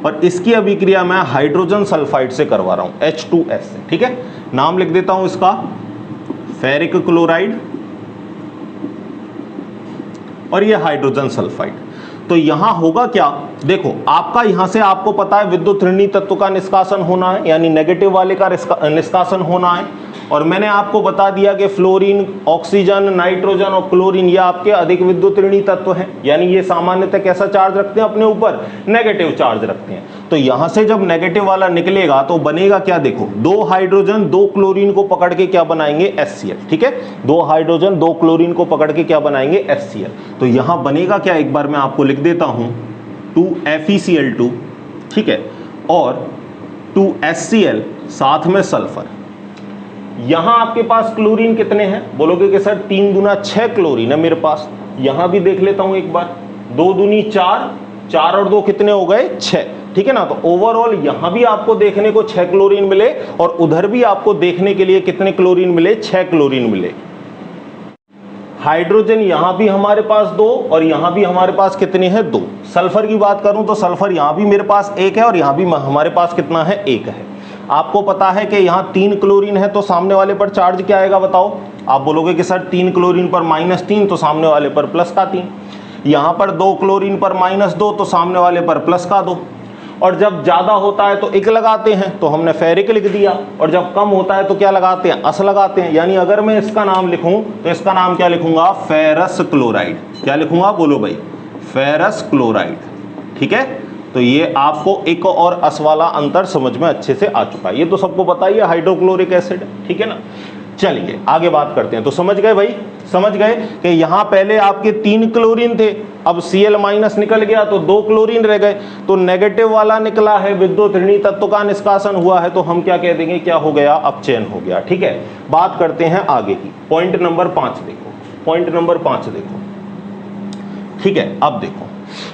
और इसकी अभिक्रिया मैं हाइड्रोजन सल्फाइड से करवा रहा हूं, H2S से। ठीक है, नाम लिख देता हूं इसका फेरिक क्लोराइड और ये हाइड्रोजन सल्फाइड। तो यहां होगा क्या, देखो आपका यहां से आपको पता है विद्युत ऋणी तत्व का निष्कासन होना है, यानी नेगेटिव वाले का निष्कासन होना है। और मैंने आपको बता दिया कि फ्लोरीन, ऑक्सीजन, नाइट्रोजन और क्लोरीन ये आपके अधिक विद्युत ऋणी तत्व हैं, यानी ये सामान्यतः कैसा चार्ज रखते हैं अपने ऊपर, नेगेटिव चार्ज रखते हैं। तो यहां से जब नेगेटिव वाला निकलेगा तो बनेगा क्या, देखो 2 हाइड्रोजन 2 क्लोरीन को पकड़ के क्या बनाएंगे, HCl। ठीक है, 2 हाइड्रोजन 2 क्लोरीन को पकड़ के क्या बनाएंगे, HCl। तो यहां बनेगा क्या, एक बार मैं आपको लिख देता हूं 2FeCl2, ठीक है, और 2HCl साथ में सल्फर। यहां आपके पास क्लोरीन कितने हैं, बोलोगे कि सर 3 दूना 6 क्लोरीन है मेरे पास। यहां भी देख लेता हूं एक बार, 2 दूनी 4, 4 और 2 कितने हो गए, 6। ठीक है ना। तो ओवरऑल यहां भी आपको देखने को 6 क्लोरीन मिले और उधर भी आपको देखने के लिए कितने क्लोरीन मिले, 6 क्लोरीन मिले। हाइड्रोजन यहां भी हमारे पास 2 और यहां भी हमारे पास कितने हैं, 2। सल्फर की बात करूं तो सल्फर यहां भी मेरे पास 1 है और यहां भी हमारे पास कितना है, 1 है। आपको पता है कि यहां 3 क्लोरीन है तो सामने वाले पर चार्ज क्या आएगा बताओ। आप बोलोगे कि सर 3 क्लोरीन पर -3 तो सामने वाले पर +3। यहां पर 2 क्लोरीन पर -2 तो सामने वाले पर +2। और जब ज्यादा होता है तो इक लगाते हैं, तो हमने फेरिक लिख दिया। और जब कम होता है तो क्या लगाते हैं, अस लगाते हैं। यानी अगर मैं इसका नाम लिखूं तो इसका नाम क्या लिखूंगा, फेरस क्लोराइड। क्या लिखूंगा, बोलो भाई, फेरस क्लोराइड। ठीक है, तो ये आपको इक और अस वाला अंतर समझ में अच्छे से आ चुका है। ये तो सबको पता ही है, हाइड्रोक्लोरिक एसिड, ठीक है ना। चलिए आगे बात करते हैं। तो समझ गए भाई, समझ गए कि यहां पहले आपके 3 क्लोरीन थे, अब Cl- निकल गया तो 2 क्लोरीन रह गए, तो नेगेटिव वाला निकला है, विद्युत ऋणी तत्व का निष्कासन हुआ है, तो हम क्या कह देंगे, क्या हो गया, अपचयन हो गया। ठीक है, बात करते हैं आगे की। पॉइंट नंबर 5 देखो, पॉइंट नंबर 5 देखो। ठीक है, अब देखो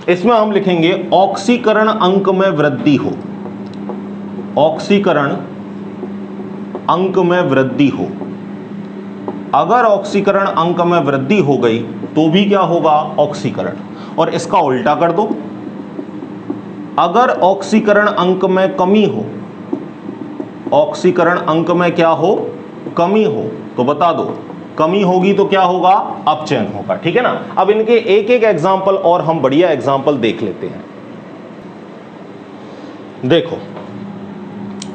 इसमें हम लिखेंगे ऑक्सीकरण अंक में वृद्धि हो, ऑक्सीकरण अंक में वृद्धि हो। अगर ऑक्सीकरण अंक में वृद्धि हो गई तो भी क्या होगा, ऑक्सीकरण। और इसका उल्टा कर दो, अगर ऑक्सीकरण अंक में कमी हो, ऑक्सीकरण अंक में क्या हो, कमी हो, तो बता दो कमी होगी तो क्या होगा, अपचयन होगा। ठीक है ना। अब इनके एक एक एग्जाम्पल और हम बढ़िया एग्जाम्पल देख लेते हैं। देखो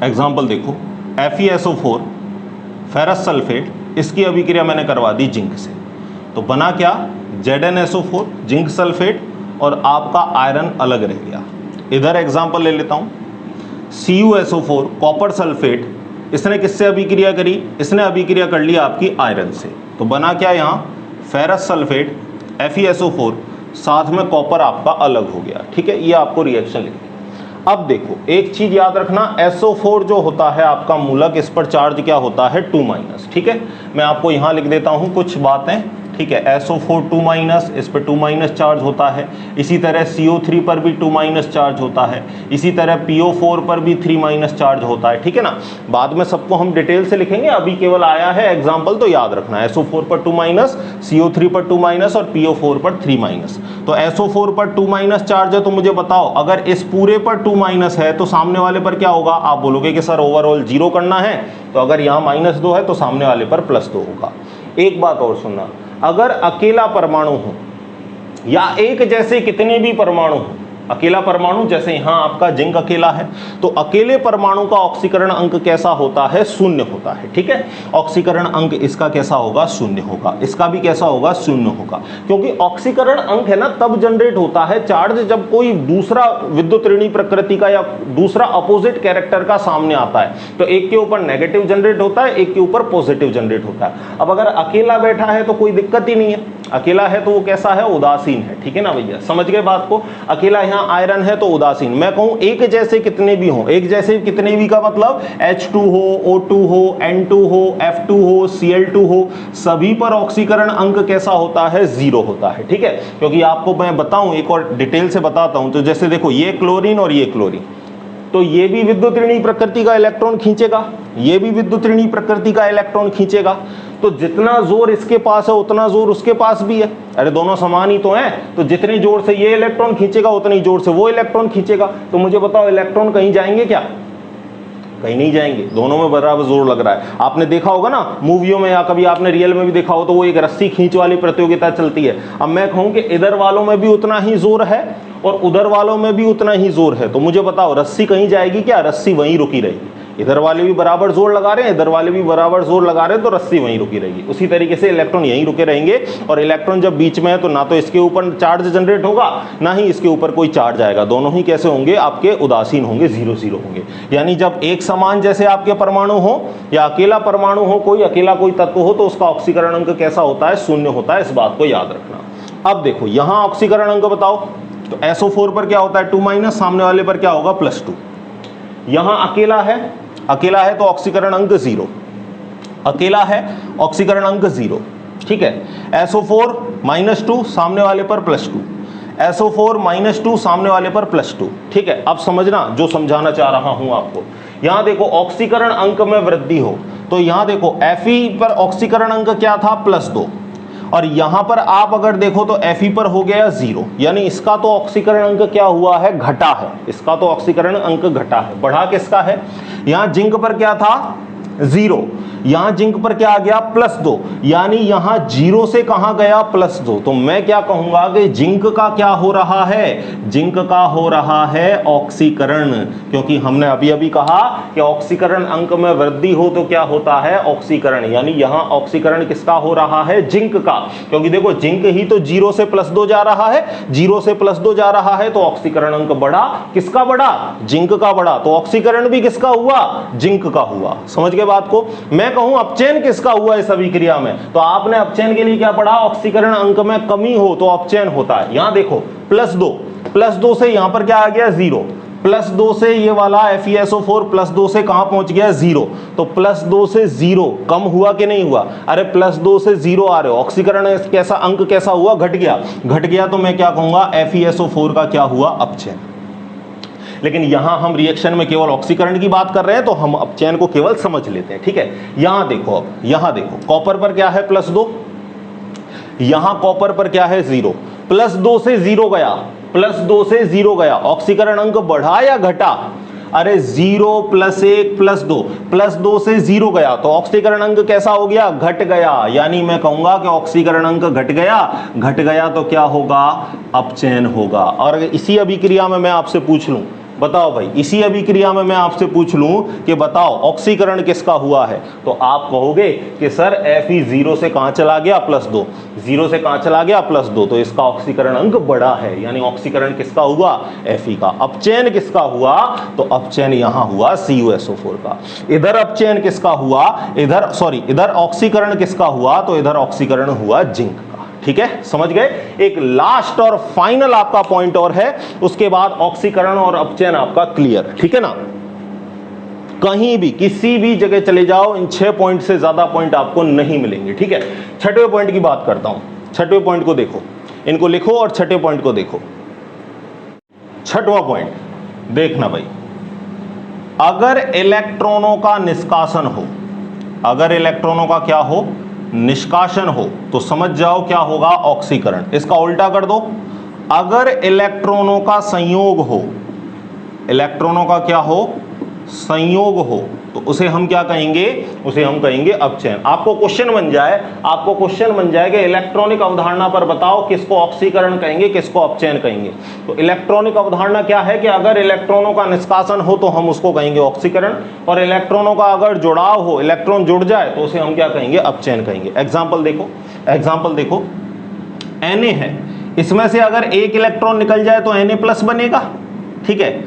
एग्जाम्पल देखो, FeSO4 फेरस सल्फेट, इसकी अभिक्रिया मैंने करवा दी जिंक से, तो बना क्या, ZnSO4 जिंक सल्फेट और आपका आयरन अलग रह गया। इधर एग्जाम्पल ले लेता हूं, CuSO4 कॉपर सल्फेट, इसने किससे अभिक्रिया करी, इसने अभिक्रिया कर ली आपकी आयरन से, तो बना क्या यहां, फेरस सल्फेट FeSO4 साथ में कॉपर आपका अलग हो गया। ठीक है, ये आपको रिएक्शन लिखनी। अब देखो एक चीज याद रखना, SO4 जो होता है आपका मूलक, इस पर चार्ज क्या होता है, 2-। ठीक है, मैं आपको यहां लिख देता हूं कुछ बातें। ठीक है, SO4 2-, इस पर 2- चार्ज होता है। इसी तरह CO3 पर भी 2- चार्ज होता है। इसी तरह PO4 पर भी 3- चार्ज होता है। ठीक है ना, बाद में सबको हम डिटेल से लिखेंगे, अभी केवल आया है एग्जाम्पल, तो याद रखना SO4 पर 2-, CO3 पर 2- और PO4 पर 3-। तो SO4 पर 2- चार्ज है, तो मुझे बताओ अगर इस पूरे पर 2- है तो सामने वाले पर क्या होगा। आप बोलोगे कि सर ओवरऑल 0 करना है, तो अगर यहाँ -2 है तो सामने वाले पर +2 होगा। एक बात और सुनना, अगर अकेला परमाणु हो या एक जैसे कितने भी परमाणु हो, अकेला परमाणु जैसे यहां आपका जिंक अकेला है, तो अकेले परमाणु का ऑक्सीकरण अंक कैसा होता है, 0 होता है। ठीक है, ऑक्सीकरण अंक इसका कैसा होगा, 0 होगा, इसका भी कैसा होगा, 0 होगा। क्योंकि ऑक्सीकरण अंक है ना तब जनरेट होता है चार्ज जब कोई दूसरा विद्युत ऋणी प्रकृति का या दूसरा अपोजिट कैरेक्टर का सामने आता है, तो एक के ऊपर नेगेटिव जनरेट होता है, एक के ऊपर पॉजिटिव जनरेट होता है। अब अगर अकेला बैठा है तो कोई दिक्कत ही नहीं है, अकेला है तो वो कैसा है, उदासीन है। ठीक है ना भैया, समझ गए बात को। अकेला यहाँ आयरन है तो उदासीन। मैं कहूं एक जैसे कितने भी हो, एक जैसे कितने भी का मतलब H2 हो, O2 हो, N2 हो, F2 हो, Cl2 हो, सभी पर ऑक्सीकरण अंक कैसा होता है, 0 होता है। ठीक है, क्योंकि आपको मैं बताऊं, एक और डिटेल से बताता हूं। तो जैसे देखो ये क्लोरीन और ये क्लोरीन, तो ये भी विद्युत ऋणी प्रकृति का इलेक्ट्रॉन खींचेगा, ये भी विद्युत ऋणी प्रकृति का इलेक्ट्रॉन खींचेगा। तो जितना जोर इसके पास है उतना जोर उसके पास भी है। अरे दोनों समान ही तो हैं, तो जितने जोर से ये इलेक्ट्रॉन खींचेगा उतनी जोर से वो इलेक्ट्रॉन खींचेगा। तो मुझे बताओ इलेक्ट्रॉन कहीं जाएंगे क्या, कहीं नहीं जाएंगे, दोनों में बराबर जोर लग रहा है। आपने देखा होगा ना मूवियों में या कभी आपने रियल में भी देखा हो, तो वो एक रस्सी खींच वाली प्रतियोगिता चलती है। अब मैं कहूं कि इधर वालों में भी उतना ही जोर है और उधर वालों में भी उतना ही जोर है, तो मुझे बताओ रस्सी कहीं जाएगी क्या, रस्सी वहीं रुकी रहेगी। इधर वाले भी बराबर जोर लगा रहे हैं, इधर वाले भी बराबर जोर लगा रहे हैं, तो रस्सी वहीं रुकी रहेगी। उसी तरीके से इलेक्ट्रॉन यहीं रुके रहेंगे, और इलेक्ट्रॉन जब बीच में है तो ना तो इसके ऊपर चार्ज जनरेट होगा ना ही इसके ऊपर कोई चार्ज आएगा। दोनों ही कैसे होंगे, आपके उदासीन होंगे, 0-0 होंगे। यानी जब एक समान जैसे आपके परमाणु हो या अकेला परमाणु हो, कोई अकेला कोई तत्व हो, तो उसका ऑक्सीकरण अंक कैसा होता है, 0 होता है। इस बात को याद रखना। अब देखो यहां ऑक्सीकरण अंक बताओ, तो SO4 पर क्या होता है, 2-, सामने वाले पर क्या होगा, +2। यहां अकेला है, अकेला है तो ऑक्सीकरण अंक 0, अकेला है ऑक्सीकरण अंक 0। ठीक है, SO4 -2, सामने वाले पर +2। SO4 -2, सामने वाले पर +2। ठीक है, अब समझना जो समझाना चाह रहा हूं आपको। यहां देखो ऑक्सीकरण अंक में वृद्धि हो, तो यहां देखो Fe पर ऑक्सीकरण अंक क्या था, +2, और यहां पर आप अगर देखो तो Fe पर हो गया 0, यानी इसका तो ऑक्सीकरण अंक क्या हुआ है, घटा है। इसका तो ऑक्सीकरण अंक घटा है। बढ़ा किसका है, यहां जिंक पर क्या था, 0, यहां जिंक पर क्या आ गया, +2, यानी यहां 0 से कहां गया, +2। तो मैं क्या कहूंगा कि जिंक का क्या हो रहा है, जिंक का हो रहा है ऑक्सीकरण, क्योंकि हमने अभी अभी कहा कि ऑक्सीकरण अंक में वृद्धि हो तो क्या होता है, ऑक्सीकरण, यानी यहां ऑक्सीकरण किसका हो रहा है, जिंक का। क्योंकि देखो जिंक ही तो 0 से +2 जा रहा है, 0 से +2 जा रहा है, तो ऑक्सीकरण अंक बढ़ा, किसका बढ़ा, जिंक का बढ़ा, तो ऑक्सीकरण भी किसका हुआ, जिंक का हुआ। समझ गए बात को। मैं कहूं अपचयन किसका हुआ इस अभिक्रिया में, तो आपने अपचयन के लिए क्या पढ़ा, ऑक्सीकरण अंक में कमी हो तो अपचयन होता है। यहां देखो +2 से यहां पर क्या आ गया, 0, +2 से ये वाला FeSO4 +2 से कहां पहुंच गया, 0, तो +2 से 0 कम हुआ कि नहीं हुआ, अरे +2 से 0 आ रहे हो, ऑक्सीकरण कैसा अंक कैसा हुआ, घट गया, तो मैं क्या कहूंगा, FeSO4 का क्या हुआ, अपचयन। लेकिन यहां हम रिएक्शन में केवल ऑक्सीकरण की बात कर रहे हैं, तो हम अपचयन को केवल समझ लेते हैं। ठीक है, यहां देखो, अब यहां देखो कॉपर पर क्या है, +2, यहां कॉपर पर क्या है, 0, +2 से 0 गया, +2 से 0 गया, ऑक्सीकरण अंक बढ़ा या घटा, अरे 0 + 1 + 2, +2 से 0 गया, तो ऑक्सीकरण अंक कैसा हो गया, घट गया, यानी मैं कहूंगा कि ऑक्सीकरण अंक घट गया तो क्या होगा, अपचयन होगा। और इसी अभिक्रिया में मैं आपसे पूछ लूं, बताओ भाई, इसी अभिक्रिया में मैं आपसे पूछ लूं कि बताओ ऑक्सीकरण किसका हुआ है, तो आप कहोगे कि सर Fe 0 से कहां चला गया, +2, 0 से कहां चला गया, +2, तो इसका ऑक्सीकरण अंक बढ़ा है, यानी ऑक्सीकरण किसका हुआ, Fe का। अपचयन किसका हुआ, तो अपचयन यहां हुआ CuSO4 का। इधर अपचयन किसका हुआ, इधर ऑक्सीकरण किसका हुआ, तो इधर ऑक्सीकरण हुआ जिंक का। ठीक है, समझ गए। एक लास्ट और फाइनल आपका पॉइंट और है, उसके बाद ऑक्सीकरण और अपचयन आपका क्लियर। ठीक है ना, कहीं भी किसी भी जगह चले जाओ, इन 6 पॉइंट से ज्यादा पॉइंट आपको नहीं मिलेंगे। ठीक है, 6वें पॉइंट की बात करता हूं। 6वें पॉइंट को देखो, इनको लिखो और 6वें पॉइंट को देखो। 6वां पॉइंट देखना भाई, अगर इलेक्ट्रॉनों का निष्कासन हो, अगर इलेक्ट्रॉनों का क्या हो, निष्कासन हो, तो समझ जाओ क्या होगा, ऑक्सीकरण। इसका उल्टा कर दो, अगर इलेक्ट्रॉनों का संयोग हो, इलेक्ट्रॉनों का क्या हो, संयोग हो, तो उसे हम क्या कहेंगे, उसे हम कहेंगे अपचयन। आपको क्वेश्चन बन जाए कि इलेक्ट्रॉनिक अवधारणा पर बताओ किसको ऑक्सीकरण कहेंगे, किसको अपचयन कहेंगे। तो इलेक्ट्रॉनिक अवधारणा क्या है कि अगर इलेक्ट्रॉनों का निष्कासन हो तो हम उसको कहेंगे ऑक्सीकरण, और इलेक्ट्रॉनों का अगर जुड़ाव हो, इलेक्ट्रॉन जुड़ जाए, तो उसे हम क्या कहेंगे, अपचयन कहेंगे। एग्जाम्पल देखो, Na है, इसमें से अगर एक इलेक्ट्रॉन निकल जाए तो Na+ बनेगा। ठीक है,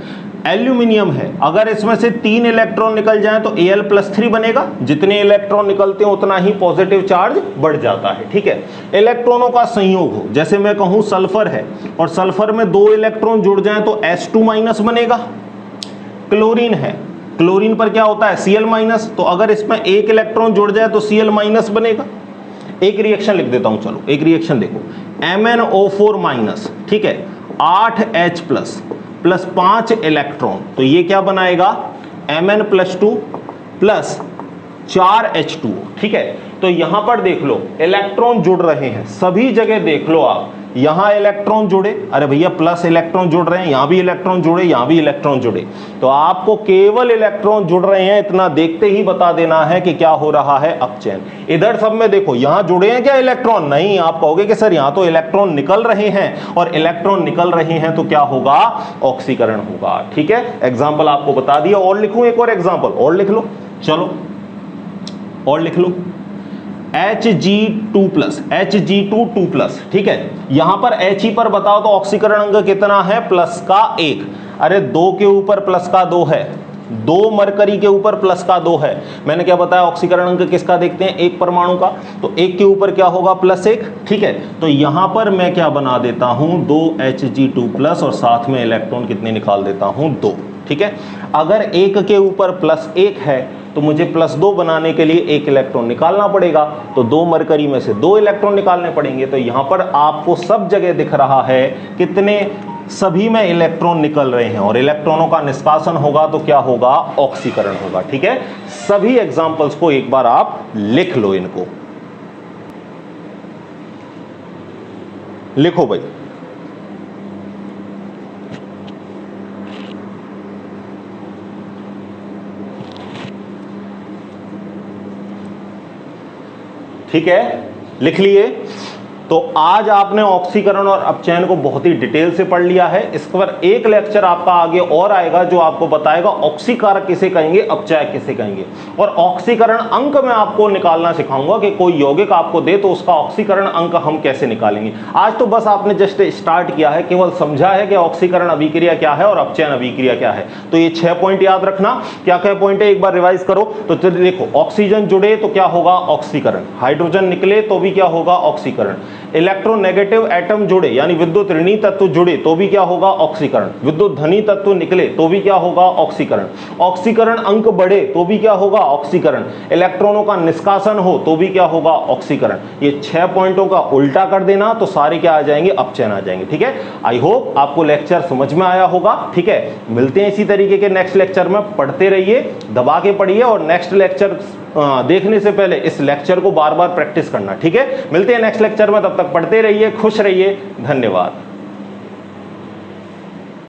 एल्यूमिनियम है, अगर इसमें से 3 इलेक्ट्रॉन निकल जाएं तो Al+3 बनेगा। जितने इलेक्ट्रॉन निकलते हैं उतना ही पॉजिटिव चार्ज बढ़ जाता है। ठीक है, इलेक्ट्रॉनों का संयोग हो, जैसे मैं कहूं सल्फर है और सल्फर में 2 इलेक्ट्रॉन जुड़ जाएं तो H2- बनेगा। क्लोरीन है, क्लोरीन पर क्या होता है, Cl-, तो अगर इसमें 1 इलेक्ट्रॉन जुड़ जाए तो Cl- बनेगा। एक रिएक्शन लिख देता हूं, चलो एक रिएक्शन देखो, MnO4-, ठीक है, 8H+ प्लस 5 इलेक्ट्रॉन, तो ये क्या बनाएगा, Mn+2 प्लस 4H2। ठीक है, तो यहां पर देख लो इलेक्ट्रॉन जुड़ रहे हैं, सभी जगह देख लो आप, यहां इलेक्ट्रॉन जुड़े, अरे भैया प्लस इलेक्ट्रॉन जुड़ रहे हैं, यहां भी इलेक्ट्रॉन जुड़े, यहां भी इलेक्ट्रॉन जुड़े, तो आपको केवल इलेक्ट्रॉन जुड़ रहे हैं इतना देखते ही बता देना है कि क्या हो रहा है, अपचयन। इधर सब में देखो, यहां जुड़े हैं क्या इलेक्ट्रॉन, नहीं, आप कहोगे कि सर यहां तो इलेक्ट्रॉन निकल रहे हैं, और इलेक्ट्रॉन निकल रहे हैं तो क्या होगा, ऑक्सीकरण होगा। ठीक है, एग्जाम्पल आपको बता दिया, और लिखूं एक और एग्जाम्पल, और लिख लो, चलो और लिख लो, Hg2+, ठीक है, यहां पर He पर बताओ तो ऑक्सीकरण अंक कितना है, +1। अरे 2 के ऊपर +2 है, 2 मरकरी के ऊपर +2 है। मैंने क्या बताया, ऑक्सीकरण अंक किसका देखते हैं, एक परमाणु का, तो 1 के ऊपर क्या होगा, +1। ठीक है, तो यहां पर मैं क्या बना देता हूं, 2Hg2+ और साथ में इलेक्ट्रॉन कितने निकाल देता हूं, 2। ठीक है, अगर 1 के ऊपर +1 है तो मुझे +2 बनाने के लिए 1 इलेक्ट्रॉन निकालना पड़ेगा, तो 2 मरकरी में से 2 इलेक्ट्रॉन निकालने पड़ेंगे। तो यहां पर आपको सब जगह दिख रहा है कितने, सभी में इलेक्ट्रॉन निकल रहे हैं और इलेक्ट्रॉनों का निष्कासन होगा तो क्या होगा, ऑक्सीकरण होगा। ठीक है, सभी एग्जांपल्स को एक बार आप लिख लो, इनको लिखो भाई। ठीक है, लिख लिए। तो आज आपने ऑक्सीकरण और अपचयन को बहुत ही डिटेल से पढ़ लिया है। इस पर एक लेक्चर आपका आगे और आएगा जो आपको बताएगा ऑक्सीकारक किसे कहेंगे, अपचय किसे कहेंगे, और ऑक्सीकरण अंक मैं आपको निकालना सिखाऊंगा कि कोई यौगिक आपको दे तो उसका ऑक्सीकरण अंक हम कैसे निकालेंगे। आज तो बस आपने जस्ट स्टार्ट किया है, केवल समझा है कि ऑक्सीकरण अभिक्रिया क्या है और अपचयन अभिक्रिया क्या है। तो ये 6 पॉइंट याद रखना। क्या क्या पॉइंट है एक बार रिवाइज करो। तो देखो, ऑक्सीजन जुड़े तो क्या होगा, ऑक्सीकरण। हाइड्रोजन निकले तो भी क्या होगा, ऑक्सीकरण। इलेक्ट्रोनेगेटिव एटम जुड़े यानी विद्युत ऋणी तत्व जुड़े तो भी क्या होगा, ऑक्सीकरण। विद्युत धनी तत्व निकले तो भी क्या होगा, ऑक्सीकरण। ऑक्सीकरण अंक बढ़े तो भी क्या होगा, ऑक्सीकरण। इलेक्ट्रॉनों का निष्कासन हो तो भी क्या होगा, ऑक्सीकरण। ये 6 पॉइंटों का उल्टा कर देना तो सारे क्या आ जाएंगे, अपचयन आ जाएंगे। ठीक है, आई होप आपको लेक्चर समझ में आया होगा। ठीक है, मिलते हैं इसी तरीके के नेक्स्ट लेक्चर में। पढ़ते रहिए, दबा के पढ़िए, और नेक्स्ट लेक्चर देखने से पहले इस लेक्चर को बार बार प्रैक्टिस करना। ठीक है, मिलते हैं नेक्स्ट लेक्चर में, तब तक पढ़ते रहिए, खुश रहिए, धन्यवाद।